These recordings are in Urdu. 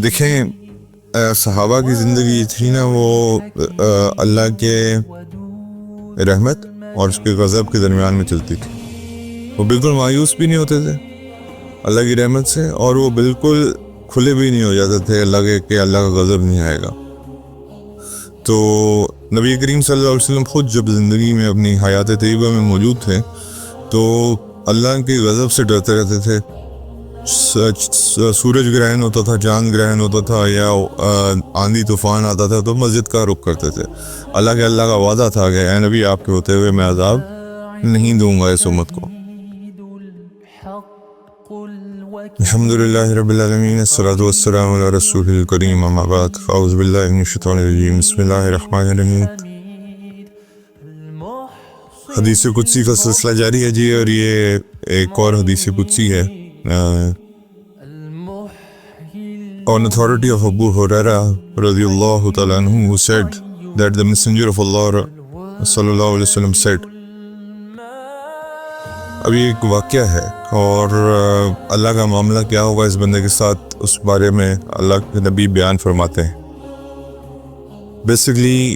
دیکھیں صحابہ کی زندگی تھی نا وہ اللہ کے رحمت اور اس کے غضب کے درمیان میں چلتی تھی. وہ بالکل مایوس بھی نہیں ہوتے تھے اللہ کی رحمت سے, اور وہ بالکل کھلے بھی نہیں ہو جاتے تھے اللہ کے کہ اللہ کا غضب نہیں آئے گا. تو نبی کریم صلی اللہ علیہ وسلم خود جب زندگی میں اپنی حیات طیبہ میں موجود تھے تو اللہ کے غضب سے ڈرتے رہتے تھے. سورج گرہن ہوتا تھا, چاند گرہن ہوتا تھا, یا آندھی طوفان آتا تھا تو مسجد کا رخ کرتے تھے. اللہ کا وعدہ تھا کہ اے نبی آپ کے ہوتے ہوئے میں عذاب نہیں دوں گا اس امت کو. الحمدللہ رب العالمین, الصلاۃ والسلام علی رسول الکریم, اما بعد, اعوذ باللہ من الشیطان الرجیم, بسم اللہ الرحمن الرحیم. حدیث قدسی کا سلسلہ جاری ہے جی, اور یہ ایک اور حدیث قدسی ہے on authority of Abu Hurairah radiyallahu ta'ala anhu, who said that the messenger of Allah sallallahu alaihi wasallam said. ابھی ایک واقعہ ہے اور اللہ کا معاملہ کیا ہوگا اس بندے کے ساتھ اس بارے میں اللہ کے نبی بیان فرماتے ہیں. بیسیکلی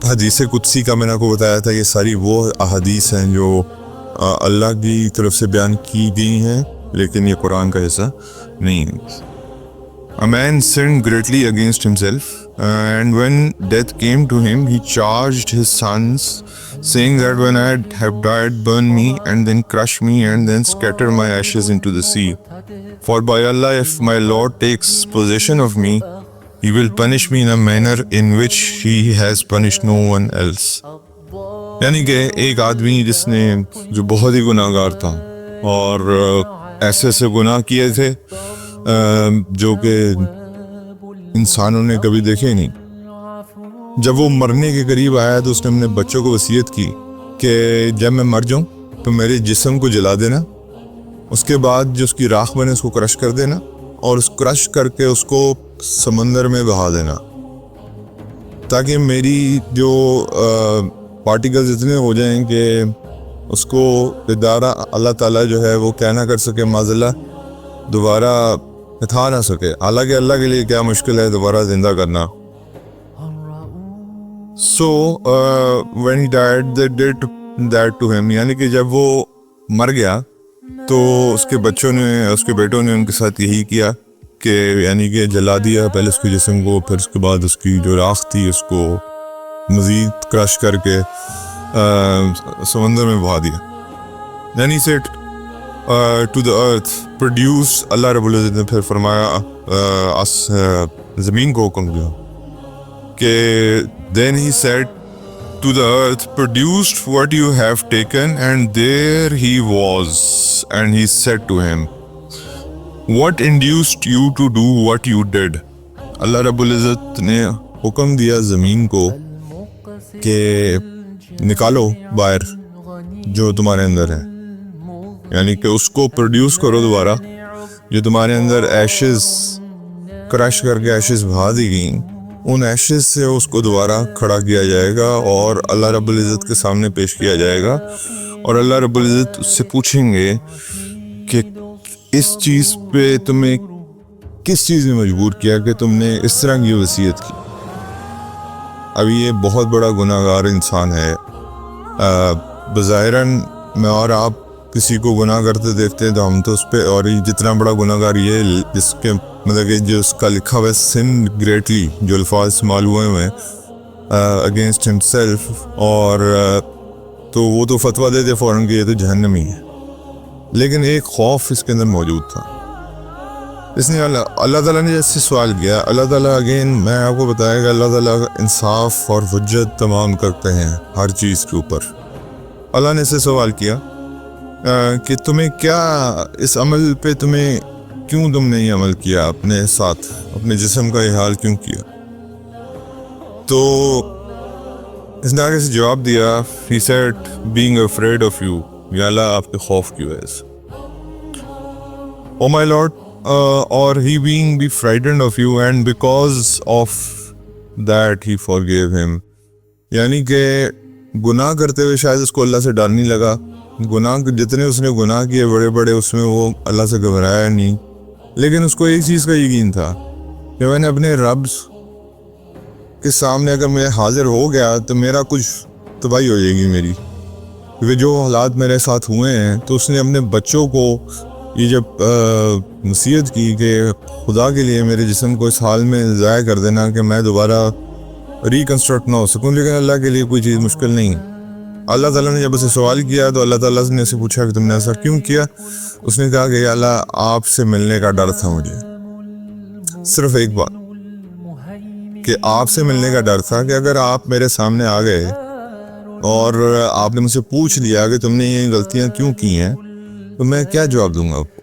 حدیث قدسی کا میں نے آپ کو بتایا تھا, یہ ساری وہ احادیث ہیں جو اللہ کی طرف سے بیان کی گئی ہیں, لیکن یہ قرآن کا حصہ نہیں ہے. A man sinned greatly against himself, and when death came to him, he charged his sons, saying that when I have died, burn me, and then crush me, and then scatter my ashes into the sea. For by Allah, if my Lord takes possession of me, He will punish me in a manner in which He has punished no one else. یعنی کہ ایک آدمی جس نے جو بہت ہی گناہ گار تھا اور ایسے ایسے گناہ کیے تھے جو کہ انسانوں نے کبھی دیکھے نہیں. جب وہ مرنے کے قریب آیا تو اس نے اپنے بچوں کو وصیت کی کہ جب میں مر جاؤں تو میرے جسم کو جلا دینا, اس کے بعد جو اس کی راکھ بنے اس کو کرش کر دینا, اور اس کرش کر کے اس کو سمندر میں بہا دینا, تاکہ میری جو پارٹیکلز اتنے ہو جائیں کہ اس کو ادارہ اللہ تعالیٰ جو ہے وہ کہہ نہ کر سکے معذلہ, دوبارہ اٹھا نہ سکے. حالانکہ اللہ کے لیے کیا مشکل ہے دوبارہ زندہ کرنا. So when he died they did that to him, یعنی کہ جب وہ مر گیا تو اس کے بچوں نے, اس کے بیٹوں نے ان کے ساتھ یہی کیا کہ یعنی کہ جلا دیا پہلے اس کے جسم کو, پھر اس کے بعد اس کی جو راکھ تھی اس کو مزید کرش کر کے سمندر میں بہا دیا. Then he said to the earth, produce, اللہ رب العزت نے پھر فرمایا زمین کو حکم دیا کہ then he said to the earth, produced what you have taken, and there he was, and he said to him, what induced you to do what you did. اللہ رب العزت نے حکم دیا زمین کو کہ نکالو باہر جو تمہارے اندر ہے, یعنی کہ اس کو پروڈیوس کرو دوبارہ, جو تمہارے اندر ایشز کرش کر کے ایشز بہا دی گئیں, ان ایشز سے اس کو دوبارہ کھڑا کیا جائے گا اور اللہ رب العزت کے سامنے پیش کیا جائے گا, اور اللہ رب العزت اس سے پوچھیں گے کہ اس چیز پہ تمہیں کس چیز نے مجبور کیا کہ تم نے اس طرح کی وصیت کی. ابھی یہ بہت بڑا گناہ گار انسان ہے. بظاہراً میں اور آپ کسی کو گناہ کرتے دیکھتے ہیں تو ہم تو اس پہ, اور جتنا بڑا گناہ گار یہ جس کے مطلب کہ جو اس کا لکھا ہوا ہے سن گریٹلی, جو الفاظ استعمال ہوئے ہیں اگینسٹ ہم سیلف, اور تو وہ تو فتویٰ دے دے فوراً کہ یہ تو جہنمی ہے. لیکن ایک خوف اس کے اندر موجود تھا. اس نے اللہ تعالیٰ نے جیسے سوال کیا, اللہ تعالیٰ اگین میں آپ کو بتایا کہ اللہ تعالیٰ انصاف اور حجت تمام کرتے ہیں ہر چیز کے اوپر. اللہ نے اسے سوال کیا کہ تمہیں کیا اس عمل پہ تمہیں کیوں تم نے یہ عمل کیا, اپنے ساتھ اپنے جسم کا یہ حال کیوں کیا. تو اس نے آگے سے جواب دیا, he said being afraid of you, یا اللہ آپ کے خوف کی وجہ سے. Oh my Lord, or he being be frightened of you, and because of that he forgave him. یعنی کہ گناہ کرتے ہوئے شاید اس کو اللہ سے ڈر نہیں لگا, گناہ جتنے اس نے گناہ کیے بڑے بڑے اس میں وہ اللہ سے گھبرایا نہیں, لیکن اس کو ایک چیز کا یقین تھا کہ میں نے اپنے رب کے سامنے اگر میں حاضر ہو گیا تو میرا کچھ تباہی ہو جائے گی میری، کیونکہ جو حالات میرے ساتھ ہوئے ہیں. تو اس نے اپنے بچوں کو یہ جب نصیحت کی کہ خدا کے لیے میرے جسم کو اس حال میں ضائع کر دینا کہ میں دوبارہ ریکنسٹرکٹ نہ ہو سکوں، لیکن اللہ کے لیے کوئی چیز مشکل نہیں. اللہ تعالیٰ نے جب اسے سوال کیا تو اللہ تعالیٰ نے اسے پوچھا کہ تم نے ایسا کیوں کیا؟ اس نے کہا کہ یا اللہ آپ سے ملنے کا ڈر تھا مجھے، صرف ایک بات کہ آپ سے ملنے کا ڈر تھا کہ اگر آپ میرے سامنے آ گئے اور آپ نے مجھ سے پوچھ لیا کہ تم نے یہ غلطیاں کیوں کی ہیں تو میں کیا جواب دوں گا آپ کو.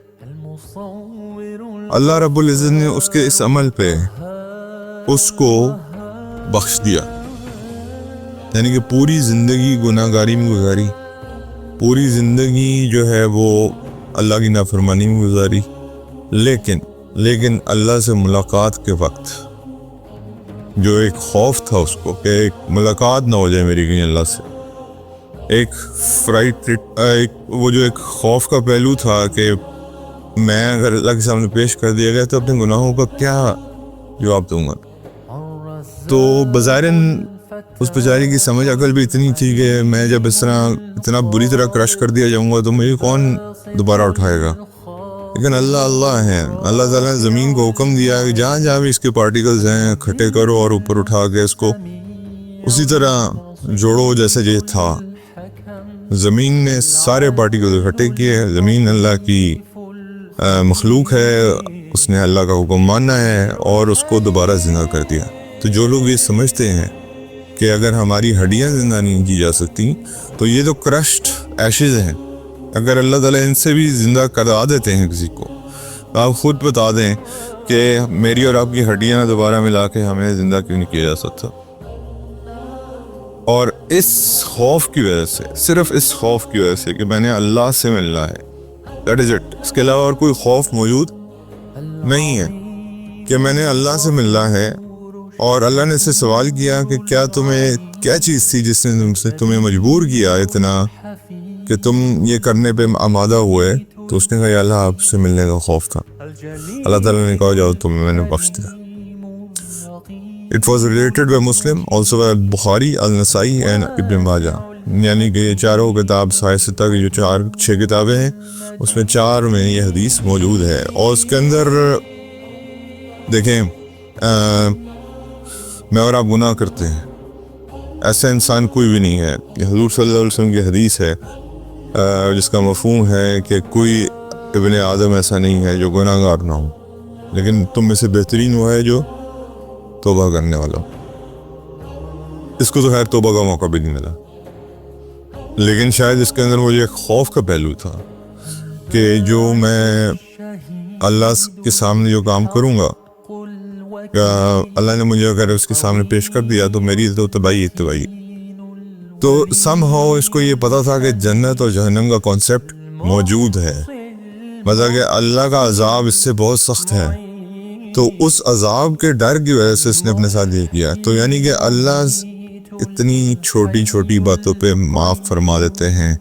اللہ رب العزت نے اس کے اس عمل پہ اس کو بخش دیا، یعنی کہ پوری زندگی گناہ گاری میں گزاری، پوری زندگی جو ہے وہ اللہ کی نافرمانی میں گزاری، لیکن اللہ سے ملاقات کے وقت جو ایک خوف تھا اس کو کہ ایک ملاقات نہ ہو جائے میری کہیں اللہ سے، وہ جو ایک خوف کا پہلو تھا کہ میں اگر اللہ کے سامنے پیش کر دیا گیا تو اپنے گناہوں کا کیا جواب دوں گا. تو بظاہراً اس بیچاری کی سمجھ عقل بھی اتنی تھی کہ میں جب اس طرح اتنا بری طرح کرش کر دیا جاؤں گا تو مجھے کون دوبارہ اٹھائے گا. لیکن اللہ ہے، اللہ تعالیٰ نے زمین کو حکم دیا کہ جہاں جہاں بھی اس کے پارٹیکلز ہیں اکٹھے کرو اور اوپر اٹھا کے اس کو اسی طرح جوڑو جیسے یہ تھا. زمین نے سارے پارٹیکلز اکٹھے کیے. زمین اللہ کی مخلوق ہے، اس نے اللہ کا حکم ماننا ہے اور اس کو دوبارہ زندہ کر دیا. تو جو لوگ یہ سمجھتے ہیں کہ اگر ہماری ہڈیاں زندہ نہیں کی جا سکتی تو یہ تو کرشڈ ایشز ہیں، اگر اللہ تعالیٰ ان سے بھی زندہ کرا دیتے ہیں کسی کو، آپ خود بتا دیں کہ میری اور آپ کی ہڈیاں دوبارہ ملا کے ہمیں زندہ کیوں نہیں کیا جا سکتا. اور اس خوف کی وجہ سے، صرف اس خوف کی وجہ سے کہ میں نے اللہ سے ملنا ہے، دیٹ از اٹ، اس کے علاوہ اور کوئی خوف موجود نہیں ہے کہ میں نے اللہ سے ملنا ہے. اور اللہ نے اس سے سوال کیا کہ کیا چیز تھی جس نے تمہیں مجبور کیا اتنا کہ تم یہ کرنے پہ آمادہ ہوئے؟ تو اس نے کہا یا اللہ آپ سے ملنے کا خوف تھا. اللہ تعالیٰ نے کہا جاؤ تمہیں میں نے بخش دیا. It was related by Muslim, also by Bukhari, Al-Nasai and Ibn Majah. یعنی کہ یہ چاروں کتاب صحیح ستہ کی جو 6 کتابیں ہیں اس میں 4 میں یہ حدیث موجود ہے. اور اس کے اندر دیکھیں میں اور آپ گناہ کرتے ہیں، ایسا انسان کوئی بھی نہیں ہے. یہ حضور صلی اللہ علیہ وسلم کی حدیث ہے جس کا مفہوم ہے کہ کوئی ابن آدم ایسا نہیں ہے جو گناہ گار نہ ہو، لیکن تم میں سے بہترین وہ ہے جو توبہ کرنے والا. اس کو تو خیر توبہ کا موقع بھی نہیں ملا، لیکن شاید اس کے اندر مجھے ایک خوف کا پہلو تھا کہ جو میں اللہ کے سامنے جو کام کروں گا، اللہ نے مجھے اگر اس کے سامنے پیش کر دیا تو میری تو تباہی. تو سم ہاؤ اس کو یہ پتا تھا کہ جنت اور جہنم کا کانسیپٹ موجود ہے، مطلب کہ اللہ کا عذاب اس سے بہت سخت ہے. تو اس عذاب کے ڈر کی وجہ سے اس نے اپنے ساتھ یہ کیا. تو یعنی کہ اللہ اتنی چھوٹی چھوٹی باتوں پہ معاف فرما دیتے ہیں.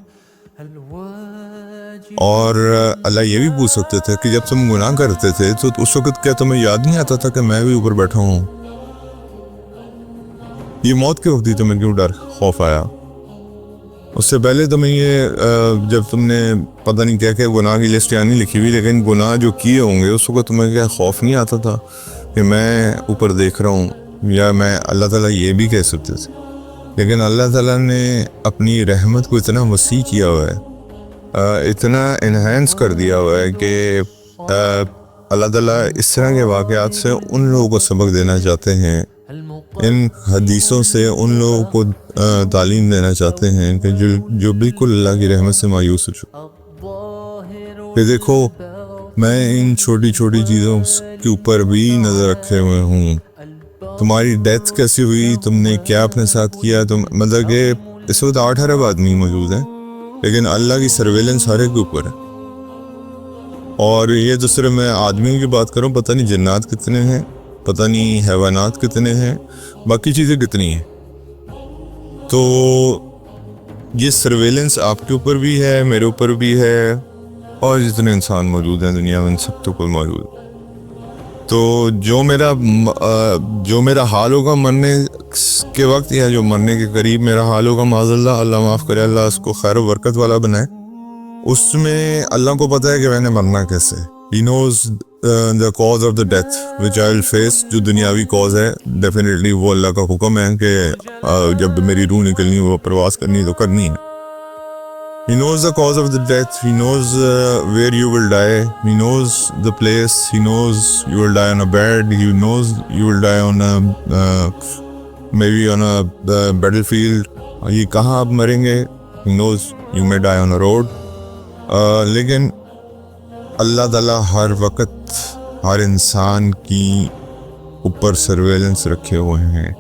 اور اللہ یہ بھی پوچھ سکتے تھے کہ جب تم گناہ کرتے تھے تو اس وقت کیا تمہیں یاد نہیں آتا تھا کہ میں بھی اوپر بیٹھا ہوں؟ یہ موت کے وقت ہی تمہیں کیوں ڈر خوف آیا؟ اس سے پہلے تمہیں یہ جب تم نے پتہ نہیں کیا کہ گناہ کی لسٹ نہیں لکھی ہوئی، لیکن گناہ جو کیے ہوں گے اس وقت تمہیں کیا خوف نہیں آتا تھا کہ میں اوپر دیکھ رہا ہوں؟ یا میں اللہ تعالیٰ یہ بھی کہہ سکتے تھے، لیکن اللہ تعالیٰ نے اپنی رحمت کو اتنا وسیع کیا ہوا ہے، اتنا انہینس کر دیا ہوا ہے کہ اللہ تعالیٰ اس طرح کے واقعات سے ان لوگوں کو سبق دینا چاہتے ہیں، ان حدیثوں سے ان لوگوں کو تعلیم دینا چاہتے ہیں کہ جو بالکل اللہ کی رحمت سے مایوس ہو چکے کہ دیکھو میں ان چھوٹی چھوٹی چیزوں کے اوپر بھی نظر رکھے ہوئے ہوں. تمہاری ڈیتھ کیسی ہوئی، تم نے کیا اپنے ساتھ کیا، مطلب کہ اس وقت 8 ارب آدمی موجود ہیں لیکن اللہ کی سرویلنس ہر ایک کے اوپر ہے. اور یہ تو صرف میں آدمیوں کی بات کروں، پتہ نہیں جنات کتنے ہیں، پتہ نہیں حیوانات کتنے ہیں، باقی چیزیں کتنی ہیں. تو یہ سرویلنس آپ کے اوپر بھی ہے، میرے اوپر بھی ہے، اور جتنے انسان موجود ہیں دنیا میں ان سب کے اوپر موجود ہے. تو جو میرا حال ہوگا مرنے کے وقت یا جو مرنے کے قریب میرا حال ہوگا، معاذ اللہ، اللہ معاف کرے، اللہ اس کو خیر و برکت والا بنائے، اس میں اللہ کو پتہ ہے کہ میں نے مرنا کیسے. He knows the cause of the death which I will face. جو دنیاوی cause ہے definitely وہ اللہ کا حکم ہے کہ جب میری روح نکلنی وہ پرواز کرنی تو کرنی ہے. He knows the cause of the death. He knows where you will die. He knows the place. He knows you will die on a bed. He knows you will die on maybe on a battlefield. یہ کہاں آپ مریں گے. He knows you may die on a road. لیکن اللہ تعالیٰ ہر وقت ہر انسان کی اوپر سرویلنس رکھے ہوئے ہیں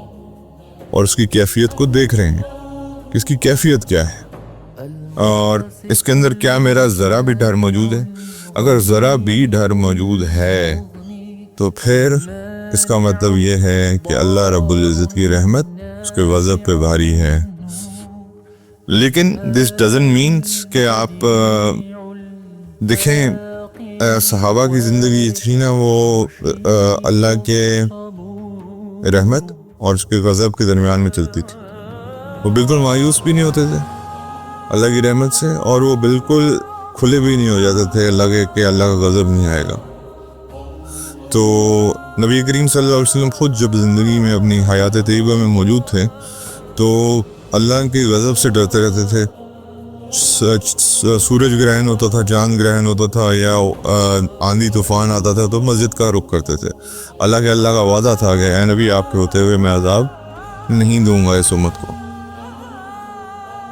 اور اس کی کیفیت کو دیکھ رہے ہیں کہ اس کی کیفیت کیا ہے اور اس کے اندر کیا میرا ذرا بھی ڈر موجود ہے. اگر ذرا بھی ڈر موجود ہے تو پھر اس کا مطلب یہ ہے کہ اللہ رب العزت کی رحمت اس کے غضب پہ بھاری ہے. لیکن this doesn't mean کہ آپ دیکھیں صحابہ کی زندگی تھی نا، وہ اللہ کے رحمت اور اس کے غضب کے درمیان میں چلتی تھی. وہ بالکل مایوس بھی نہیں ہوتے تھے اللہ کی رحمت سے، اور وہ بالکل کھلے بھی نہیں ہو جاتے تھے اللہ کے کہ اللہ کا غضب نہیں آئے گا. تو نبی کریم صلی اللہ علیہ وسلم خود جب زندگی میں اپنی حیات طیبہ میں موجود تھے تو اللہ کے غضب سے ڈرتے رہتے تھے. سورج گرہن ہوتا تھا، چاند گرہن ہوتا تھا، یا آندھی طوفان آتا تھا تو مسجد کا رخ کرتے تھے. اللہ کا وعدہ تھا کہ اے نبی آپ کے ہوتے ہوئے میں عذاب نہیں دوں گا اس امت کو.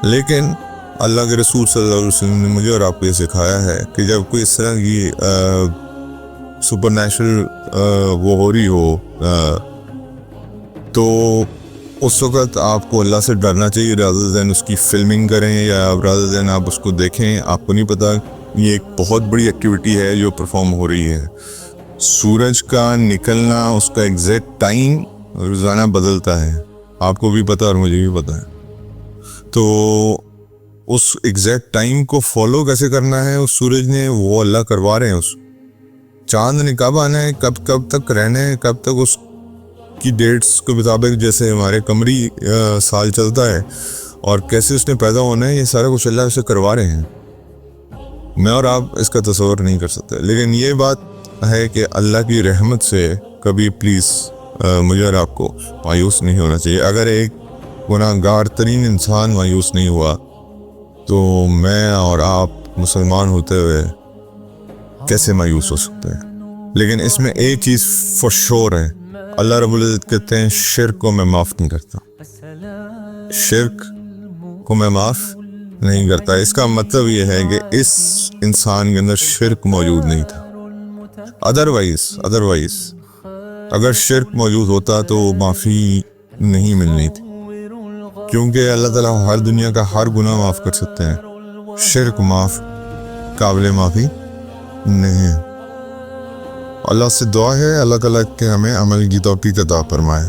لیکن اللہ کے رسول صلی اللہ علیہ وسلم نے مجھے اور آپ کو یہ سکھایا ہے کہ جب کوئی اس طرح کی سپر نیچرل وہ ہو رہی ہو تو اس وقت آپ کو اللہ سے ڈرنا چاہیے rather than اس کی فلمنگ کریں یا rather than آپ اس کو دیکھیں. آپ کو نہیں پتا یہ ایک بہت بڑی ایکٹیویٹی ہے جو پرفارم ہو رہی ہے. سورج کا نکلنا اس کا ایگزیکٹ ٹائم روزانہ بدلتا ہے، آپ کو بھی پتا اور مجھے بھی پتا ہے. تو اس ایگزیکٹ ٹائم کو فالو کیسے کرنا ہے اس سورج نے، وہ اللہ کروا رہے ہیں. اس چاند نے کب آنا ہے، کب تک رہنا ہے، کب تک اس کی ڈیٹس کے مطابق جیسے ہمارے قمری سال چلتا ہے اور کیسے اس نے پیدا ہونا ہے، یہ سارا کچھ اللہ سے کروا رہے ہیں. میں اور آپ اس کا تصور نہیں کر سکتے. لیکن یہ بات ہے کہ اللہ کی رحمت سے کبھی پلیز مجھے اور آپ کو مایوس نہیں ہونا چاہیے. اگر ایک گناہ گار ترین انسان مایوس نہیں ہوا تو میں اور آپ مسلمان ہوتے ہوئے کیسے مایوس ہو سکتے ہیں. لیکن اس میں ایک چیز فور شور ہے، اللہ رب العزت کہتے ہیں شرک کو میں معاف نہیں کرتا. شرک کو میں معاف نہیں کرتا. اس کا مطلب یہ ہے کہ اس انسان کے اندر شرک موجود نہیں تھا. ادروائز اگر شرک موجود ہوتا تو معافی نہیں ملنی تھی، کیونکہ اللہ تعالیٰ ہر دنیا کا ہر گناہ معاف کر سکتے ہیں. شرک قابل معافی نہیں ہے. اللہ سے دعا ہے اللہ تعالیٰ کہ ہمیں عمل کی توفیق عطا فرمائے.